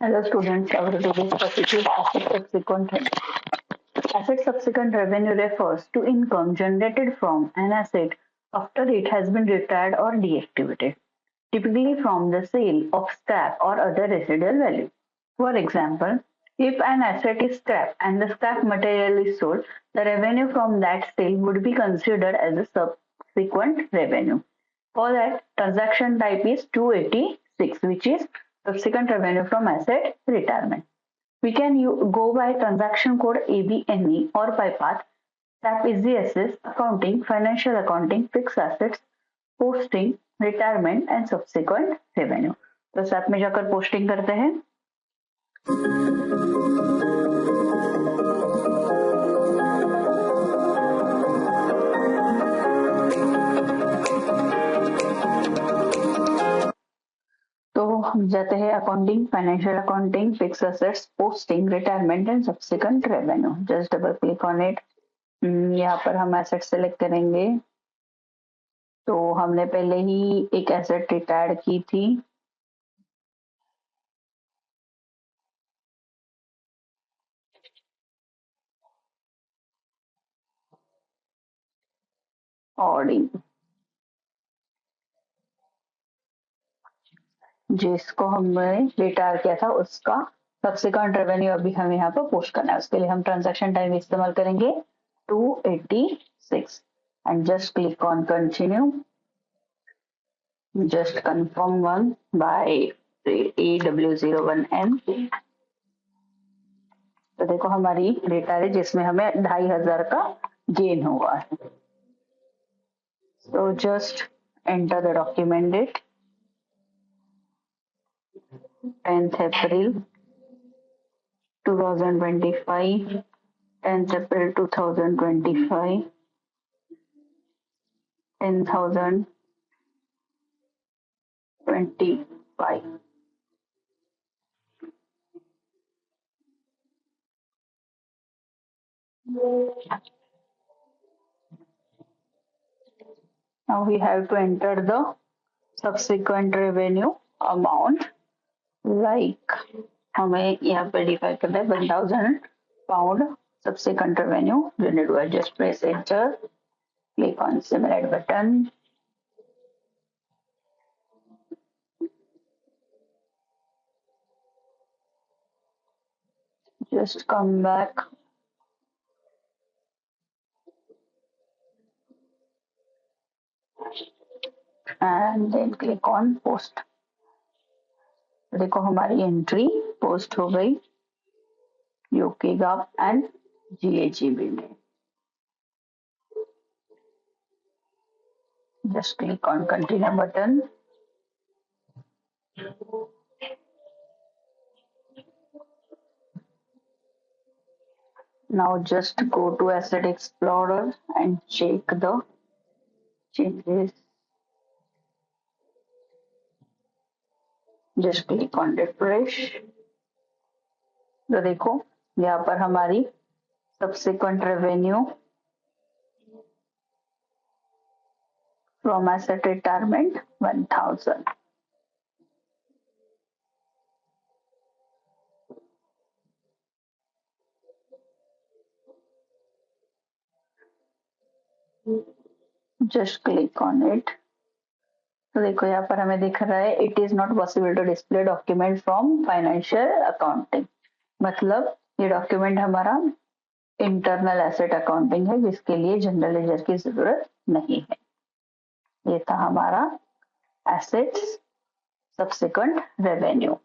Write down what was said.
Hello students, our today's topic is asset subsequent revenue. Asset subsequent revenue refers to income generated from an asset after it has been retired or deactivated, typically from the sale of scrap or other residual value. For example, if an asset is scrap and the scrap material is sold, the revenue from that sale would be considered as a subsequent revenue. For that, transaction type is 286, which is subsequent revenue from asset retirement. We can go by transaction code ABNE or by path SAP Asset Accounting, Financial Accounting, Fixed Assets, Posting, Retirement and Subsequent Revenue. तो SAP में जाकर posting करते हैं. तो हम जाते हैं accounting, financial accounting, fix assets, posting, retirement and subsequent revenue. Just double click on it. यहाँ पर हम एसेट सेलेक्ट करेंगे. तो हमने पहले ही एक एसेट रिटायर्ड की थी. ऑडिंग, जिसको हमने रिटायर किया था उसका सब्सिक्वेंट रेवेन्यू अभी हमें यहाँ पर पोस्ट करना है. उसके लिए हम ट्रांजैक्शन टाइम इस्तेमाल करेंगे 286 and just click on continue. Just confirm one by AW01N. तो देखो हमारी रिटायर है जिसमें हमें 2500 का गेन हुआ है. So just enter the document date 10th April 2025, 10th April 2025, 10,025. Now we have to enter the subsequent revenue amount. Like हमें यहाँ पे डिफाइन करना है 1000 pound subsequent revenue जनरेट हुआ. Just press enter, click on simulate button. Just come back. And then click on post. देखो हमारी entry post हो गई यूके गैप एंड GHGB में. Just click on continue button. Now just go to Asset Explorer and check the changes. Just click on refresh. तो देखो यहाँ पर हमारी subsequent revenue from asset retirement 1000. Just click on it. तो देखो यहाँ पर हमें दिख रहा है it is not possible to display document from financial accounting. मतलब ये डॉक्यूमेंट हमारा इंटरनल एसेट अकाउंटिंग है जिसके लिए जनरल लेजर की जरूरत नहीं है. ये था हमारा एसेट्स सब्सिक्वेंट रेवेन्यू.